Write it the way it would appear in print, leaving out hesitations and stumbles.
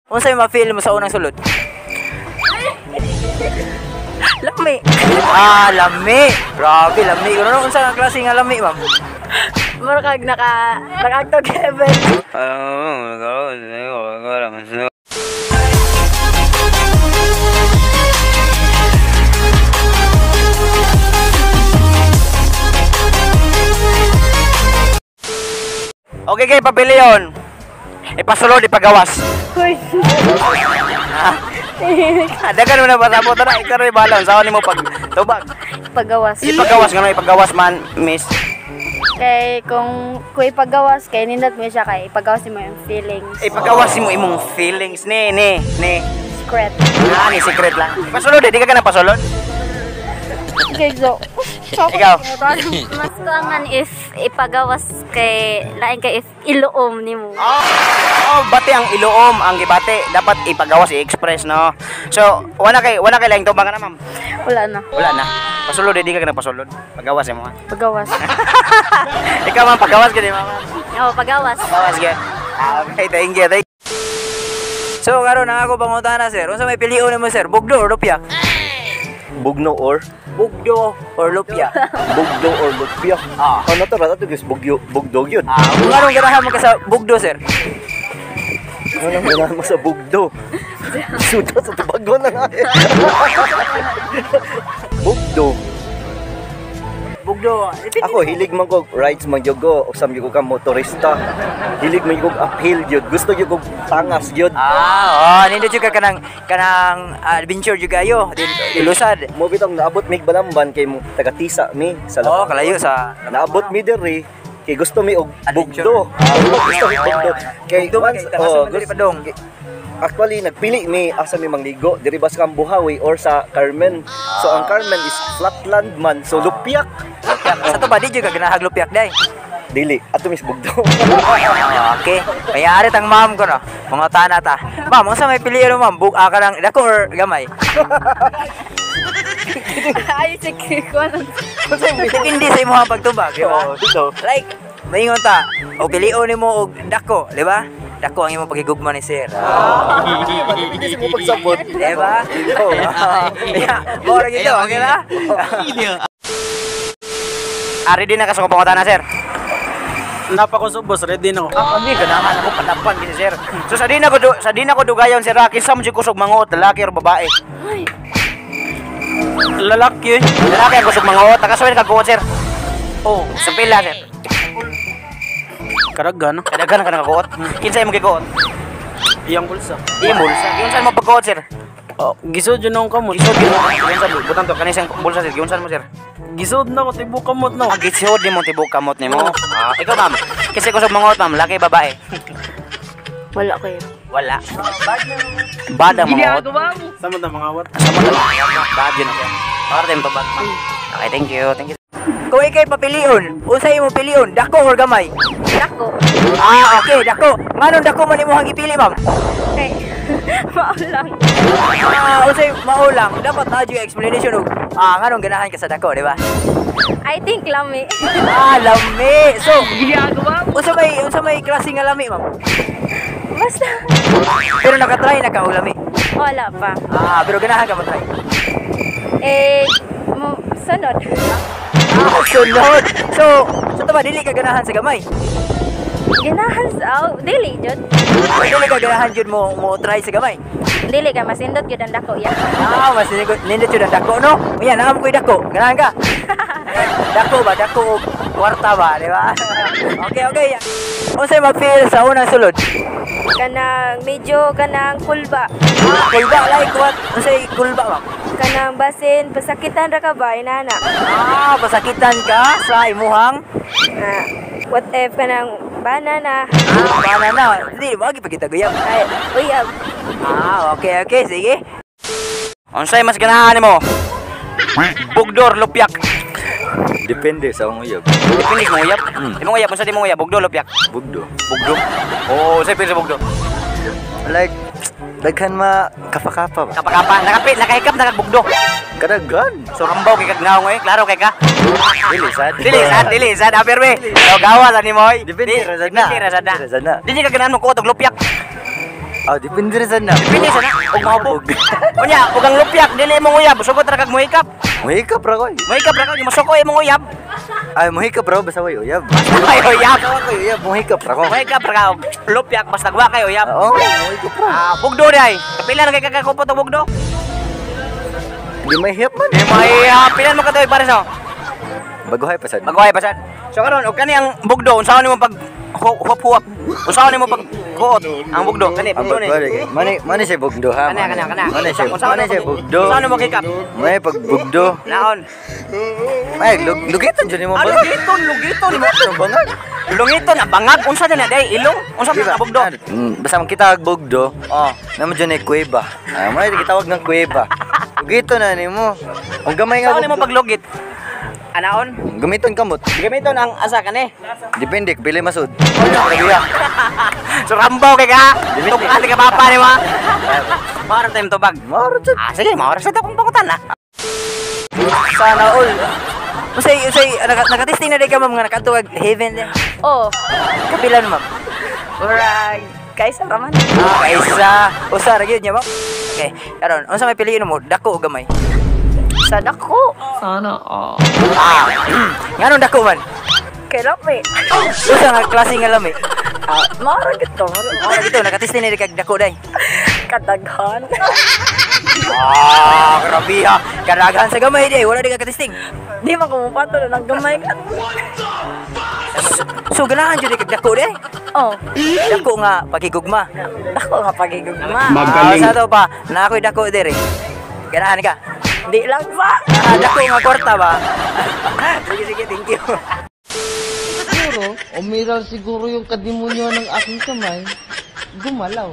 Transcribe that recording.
Unsay ma-feel mo sa unang sulod? Lami. Lami. Grabe, lami. Ano unsa nga klase nga lami, ma'am? Murag naka-acto Kevin. Okay, kay pabilion. Ipasulod, ipagawas. Hoy. Dagan mo na ba sa na ikaw rin balon. Saan ni mo pag tubag? Pagawas. Ipagawas nga ipagawas man, miss. Kay kung ipagawas kay nindot mo siya kay ipagawas mo yung feelings. Ipagawas mo imong feelings ni. Secret. Ni secret lang. Pasulod, di ka na pasulod. Okay, so. Ikaw. Mas kuangan if ipagawas kay lain kay if iluom nimo. Bati ang iluom, ang gibati dapat ipagawas i-express no. So, wala kay laing tubang na, ma'am. Wala na. Pasulod, di ka na pasulod. Pagawas mo. Pagawas. Ikaw man pagawas gani, ma'am. Oo, pagawas. Pagawas gyud. Okay, thank you. So, karon na ako pangutana, sir. Unsa may piliun mo, sir? Bugdo or lupya? Bugno or lupya. Bugdo or lupya. Ano to ra to guys bugdo gyud. Kung anong ganahan mo ka sa bugdo, sir? Ano ganahan mo sa bugdo? Suda sa tubagon na nga. Bugdo. Ako hilig man ko rides man gyud ko, usam gyud ko ka motorista. Hilig man gyud ko uphill gyud. Gusto gyud ko tangas gyud. Nindot jud ka kanang adventure jud kayo. Dilusad. Mo bitong naabot mig Balamban kay mo taga Tisa mi sa kalayo sa naabot mi diri kay gusto mi og Adventure. bugdo. Gusto mi bugdo. Kay once padong. Actually nagpili mi asa mi mangligo diri ba sa Kambuhawi or sa Carmen. So ang Carmen is flatland man, so lupyak. Sa to ba di jud ka ganahag lupyak day? Dili, ato mis bugdo. Okay. Kaya arit ang ma'am ko no. Mga tana ta. Ma'am, unsa may piliin mo, ma'am? Ka lang dako or gamay? Ay, sige ko. Depende sa imong pagtubag, di ba? Dito. Like, maingon ta, o pilion nimo og dako, di ba? Dako ang imong pagigugma ni sir. Depende sa mo pagsabot. Di ba? Mora gito, okay na? Ready na ka sa pangutana, sir? Napakosubos, ready na ako. Hindi ganahan ako panapan gini, sir. So sa di na ko dugayon sir, kinsa mo kusog manguot, lalaki or babae? Lalaki. Lalaki ang kusog manguot, takasuin ka kuot, sir. Sa pila, sir. Karagan. Kadagan ka nakakuot. Kinsa imong gikuot? Iyang bulsa. Iyang bulsa. Kinsa mo pagkuot, sir? Gisod yun akong kamot. Gisod yun. Kinsa butang to kanisang bulsa, sir. Kinsa mo, sir? Gisod na ko, tibok kamot na. Gisod ni mo tibok kamot ni mo. Ikaw, ma'am. Kasi kusog manguot, ma'am. Laki, babae. Wala kayo. Wala. Bad ang manguot. Sama na mga wat. Sama na lang. Bad yun ako. Pakarating to, bad, ma'am. Okay, thank you. Thank you. Kung ikay papilion, unsay mo pilion, dako or gamay? Dako. Okay, dako. Nganong dako man imong gipili, ma'am? Okay. Maulang. Unsay maulang, dapat na yung explanation og nganong ganahan ka sa dako, di ba? I think lami. Lami. So, Ginagawa mo. unsa may klase nga lami, ma'am? Basta. Pero nakatry na ka og lami. Wala pa. Pero ganahan ka mo try. Sunod. Sunod. So to ba dili ka ganahan sa gamay? Ganahan sa dili jud. Dili ka ganahan jud mo try sa gamay. Dili ka masindot gyud ang dako ya. Mas nindot jud ang dako no. Unya naam ko'y dako. Ganahan ka? Dako ba? Dako og kwarta ba, di ba? Okay. Unsay ma-feel sa unang sulod? Kanang medyo kanang kulba. Kulba like what? Unsay kulba, ma'am? Kanang basin pasakitan ra ka ba inana? Pasakitan ka sa imuhang? What if kanang banana? Banana. Hindi, wagi pa kita guyab. Ay, uyab. Okay, sige. Unsay mas ganahan mo? Bugdor, lupyak. Depende sa uyab. Depende sa uyab. Imong uyab, unsa imong uyab? Bugdo, lupyak. Bugdo. Say pila sa bugdo. Like daghan ma kapa-kapa ba? Kapa-kapa, nakahikap nakabugdo. Kadagan. So rambaw kay kagnaw ngoy, klaro kay ka. Dili sad. Aperbe. So gawas ani mo. Depende ra sad na. Dili ka ganahan mo kuot og lupyak. depende rin sa na. Depende sa na. Og mahubog. Unya, ug ang lupyak dili mo uyab, sugot ra kag muhikap. Muhikap ra ko. Muhikap ra kag masuko imong uyab. Ay, muhikap ra ko basta way uyab. Ay uyab. Uyab, muhikap ra ko. Muhikap ra kag lupyak basta gwa kay uyab. Oo, muhikap ra. Bugdo day. Kapila na kay kakakupot og bugdo? Di may hiyap man. Di may pilan mo katoy pares no. Baguhay pa sad. Magway pa sad. So karon og kani ang bugdo unsaon nimo pag huwap-huwap? Unsaon nimo pag kuot ang bugdo? Kani bugdo ni. Mani siya bugdo ha. Kana. Mani siya bugdo. Unsaon nimo kikap? May pagbugdo. Naon? Ay, lugitan dyan mo ba? Lugiton mo. Bangag. Lungiton ang bangag unsa na day ilong? Unsa ka bugdo? Basta man kita bugdo. Oh. Naman dyan ay kuweba. Ay, may gitawag ng kuweba. Lugito na nimo. Ang gamay nga Unsaon nimo paglugit? Anaon? Gamiton kamot. Gamiton ang asa kani. Depende, pili masud. So rambaw kay ka. Tukal ka papa ni mo. Mara time tubag. Maro dyan. Sige, mara sa akong pangutan na. Sana all. Usay, nakatesting na rin ka ma'am nga nakatugag heaven din. Oh, Kapila na ma'am. murag kaysa raman. Kaisa. Usa, ragyod niya ma'am. Okay, karon, unsa may piliin mo? Dako o gamay? Sa dako. Nganong dako man? Kay lami. Usa nga klase nga lami. Mara gito. Gito, nakatesting na rin kag dako day. Kadaghan. Grabe ha. Karagahan sa gamay day, wala di ka katesting. Di man ko mupato na gamay ka. So, ganahan dyan kag dako day. Oh, Dako nga pagigugma. dako nga pagigugma. Sa to pa, na ako'y dako dire. Ganahan ka. Di lang sa. Dako nga kwarta ba? Sige, thank you. Siguro, umiral siguro yung kadimonyo ng aking kamay, gumalaw.